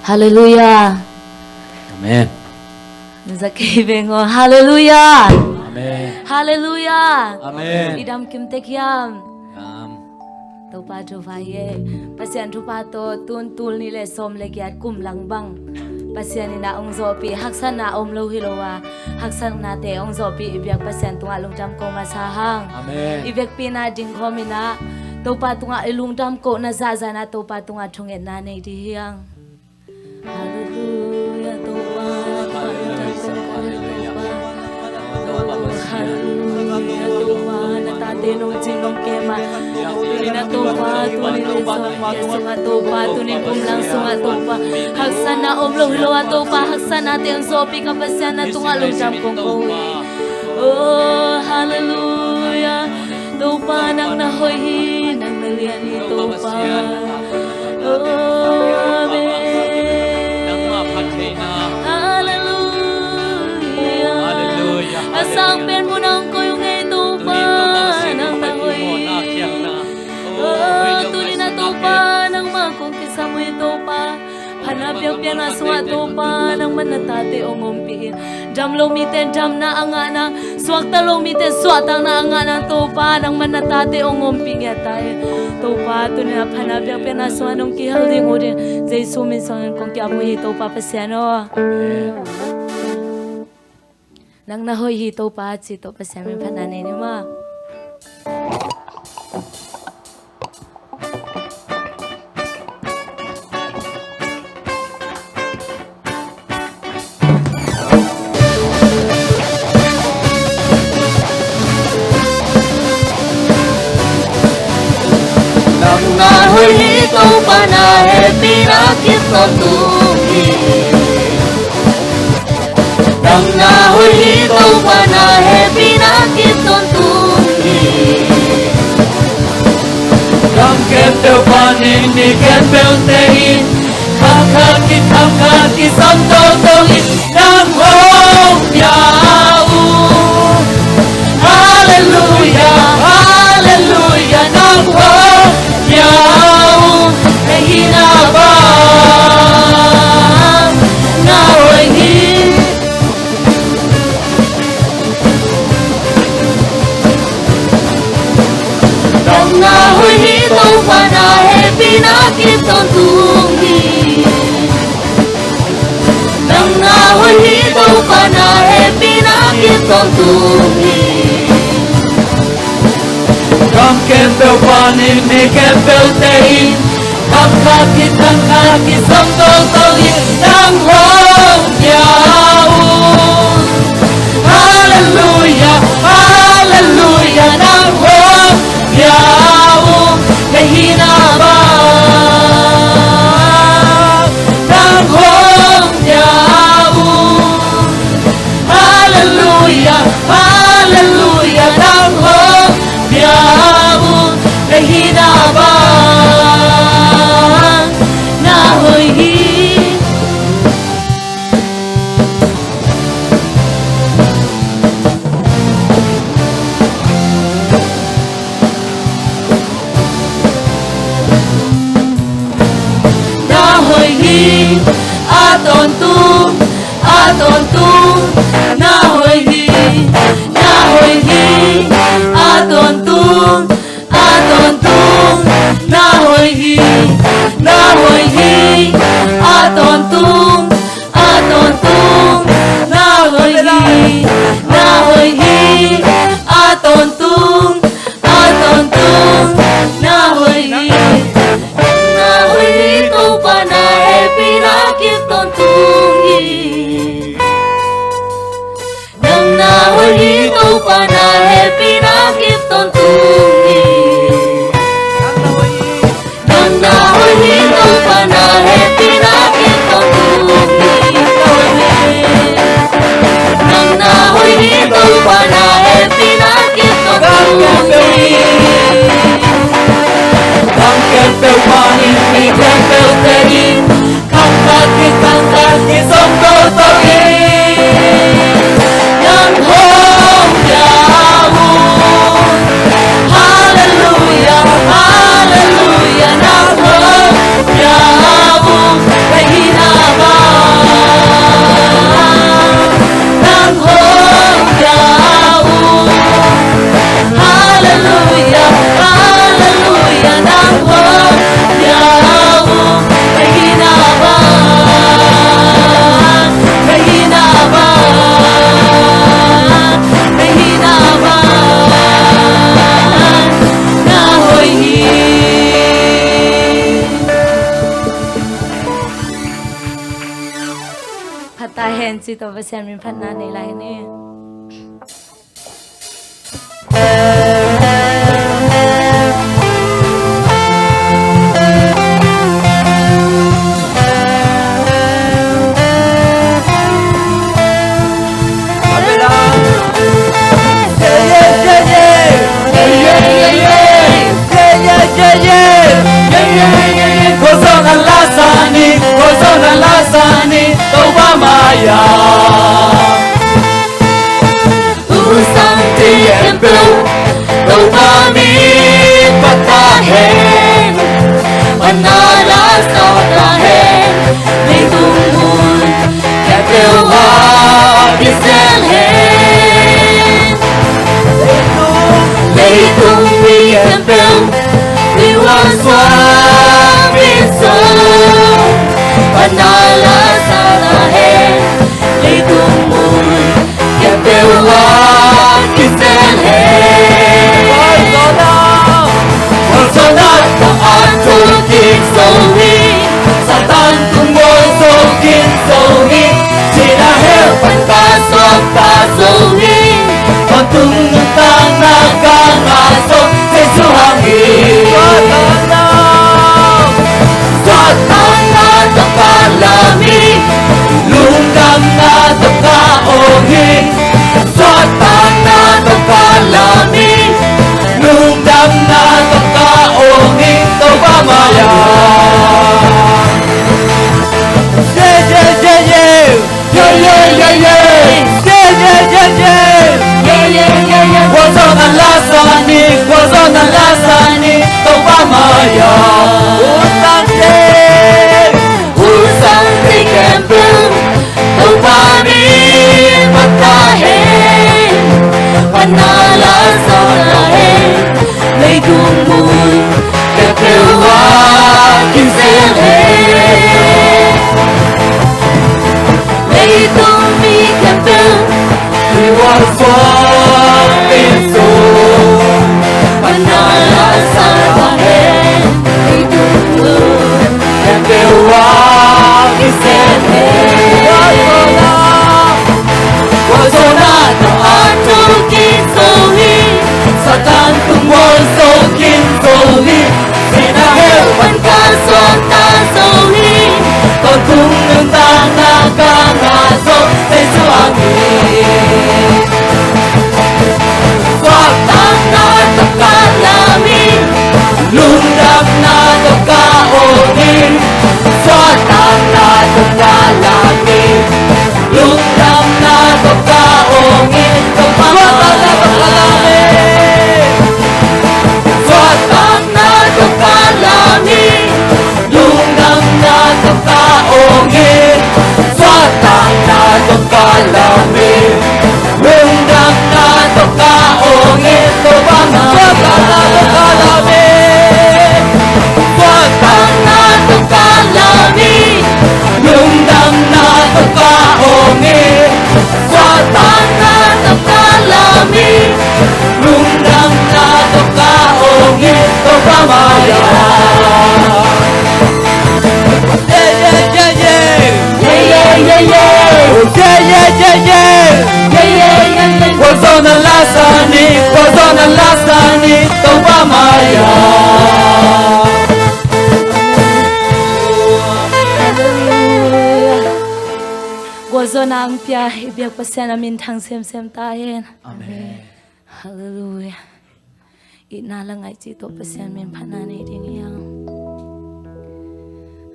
Hallelujah. Amen. Zakibengo. Hallelujah. Amen. Hallelujah. Amen. Idam kim tekiam. Amen. Topa ye. Pasian tupa to tul ni le som le kiat kum lang bang. Pasian ni na ong zopi haksan na om lo hilowa. Haksan na te ong zopi ibyak pasian tunga lungtam ko masahang. Amen. Ibyak pina ding komina. Topa tunga ilungtam ko na zaza na topa tunga chungin na ne di hiang. Hallelujah. Topa. Hallelujah. Topa. Natate nung jinong kema. Tulina topa. Tulina sunga topa. Tunin kumlang sunga topa. Haksan na omlo hiloa topa. Haksan na te ang sopi kapasyan na tunga lungtam kong kowe. Oh, hallelujah. Topa nang nahoy nang nalian ni topa. Oh, amen. Hallelujah. Asang pen mo nang koyong ngay topa nang nahoy. Oh, tuloy na topa nang makongkisa mo yung topa. Hanapyang piyanaswa topa nang manatate o ngumpiin. Jam lomiten jam na anga na swakta lomiten swatang na anga na topa nang manatate o ngumping yatay. Topa tuloy na hanapyang piyanaswa nung kihaling mo din. Zay suminsangan kong kiamuhi topa pasyano. Nang nahoy hito pa at sito pa siya may pananay ni ma. Nang nahoy hito pa na pinakit na tumi. Nang nahoy hito pa na pinakit na tumi. Nang kempel panin ni kempel tehin. Kakakit samtong tongin nang hong yao. Hallelujah, hallelujah, nang hong yao. Nahinabang nahoy hito. Nang nahoy hito pa na pinakit ang tunggi. Nang nahoy hito pa na pinakit ang tunggi. Kang kempel panin ni kempel tehin. Kang kakit samtong tongin nang hong yaon. Hallelujah, hallelujah, nang hong yaon. Kahinabang nang hong yaon. Hallelujah, hallelujah, nang hong yaon. Kahinabang nahoy hito. hẹn chỉ tổ và xem mình phát na này lại nè. Nang pia ibiak pasyan amin thang sem tayen. Amen. Hallelujah. Inalang ay chito pasyan min panani ding yang.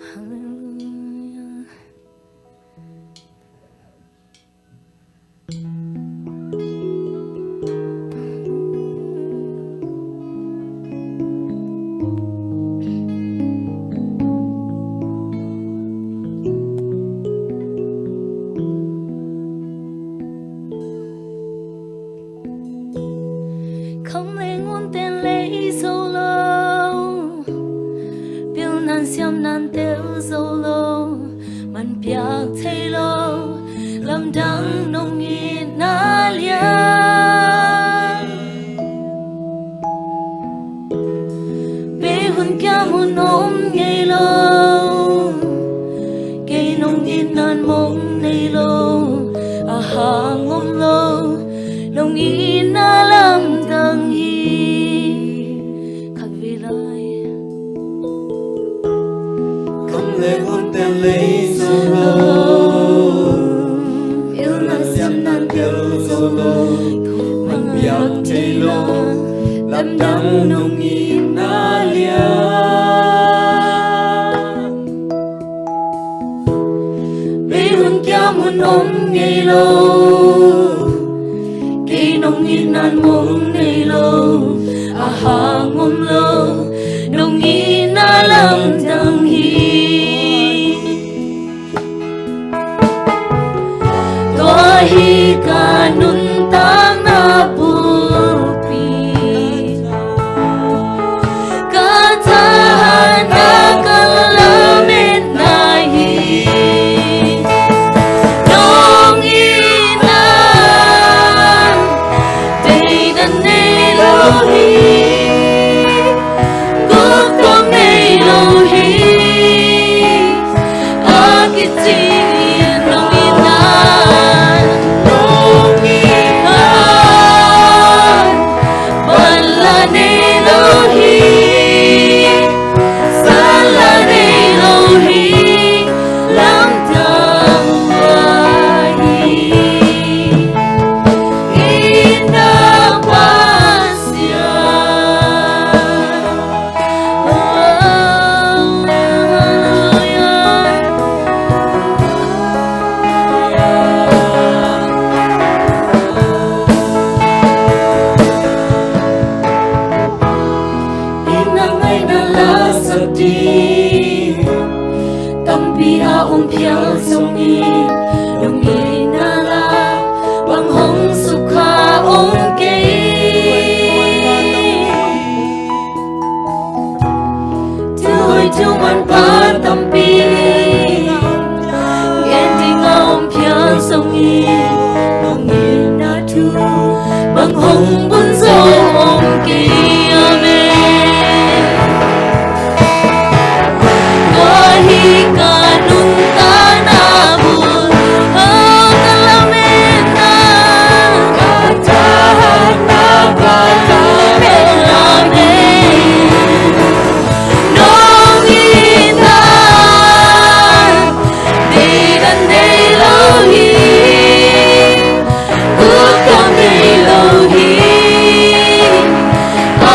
Hallelujah. Không lẽ ngôn tên lấy dấu lâu Bill nan xiêm nan tiêu dấu lâu Man biak thay lâu Lâm đắng nông nghi na lian Bê hun kia hun ôm ngay lâu Cây nông in nan mong nay lo a hang om lo nông in na lam dang hi khắc vi lai không lệ hôn tên lấy solo yêu nan xiêm nan kêu solo mình biak chạy lo làm đắng nông in na lia bê hôn kia muốn ôm ngày lâu kỳ nông in nan mong ngày lâu a hang om lo nông in na lam dang hi toa hi ka nun tang na pupi ka ta na kalamin na hi nông in na day na nay lo hi cuộc con nay lo hi a ki chi nông in na nông in na bala nay lo hi sala nay lo hi lam tang wa hi ina pasya ina ngay na la sakti tampi a phial song ni nong ina la bang hong sukha ong ke tôi chu man pa tampi ending a phial song ni nong ina tu bang hong bun zo ong ke amen Kahi kanun tanabu kalamena katahan na kalamena nong ina digan day lohi ukam day lohi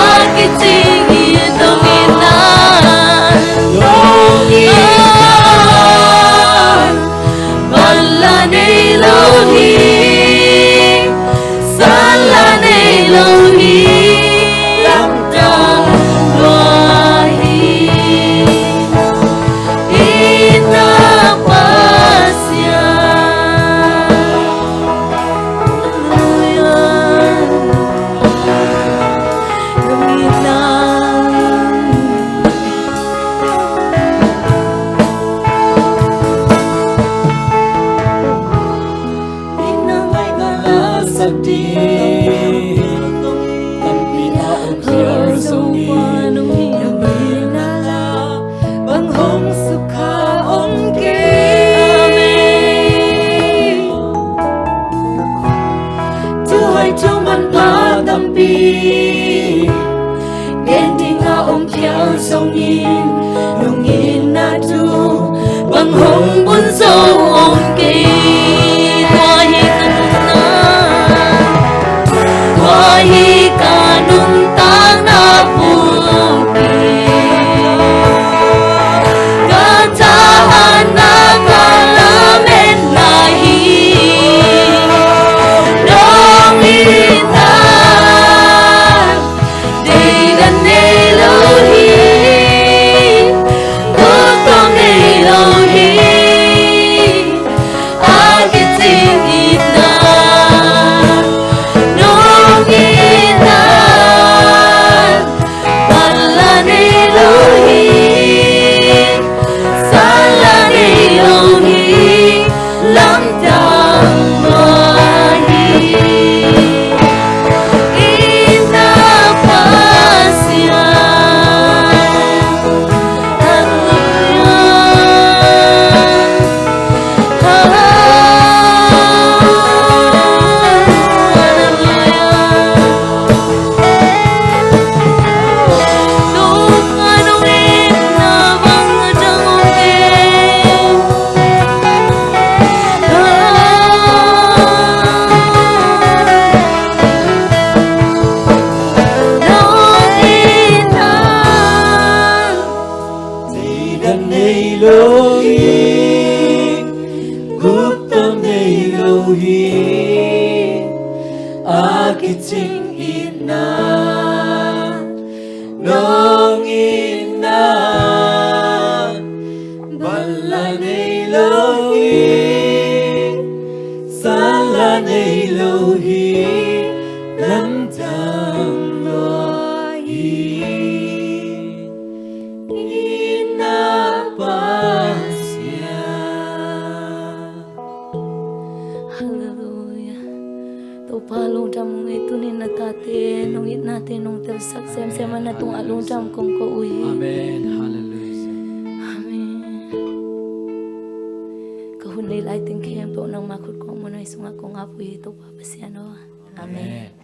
akitingin nong ina bala nay lo hi sala nay lo hi lam dang wa hi ina pasya sakti tampi a phial song ni nong ina la bang hong sukha ong ke amen tu hai chu man pa tampi ending a phial song ni nong ina tu bang hong bun zo ong ke Wahi kanun tang na pupi katahan na kalamen na hi nong ina day na nay lo hi kutong nay lo hi Elohim, Guptam Elohim, aking ina, nong ina, balan Elohim, salan Elohim, landam Elohim, inapasya. Hallelujah. Tupalong jam mong itunin na tate, nung it natin nung tersak sem-sema na tong along jam kong kauwi. Amen. Hallelujah. Amen. Kahunay lighting kayang po ng makot ko muna isunga kong apoy ito papasyan o. Amen. Amen.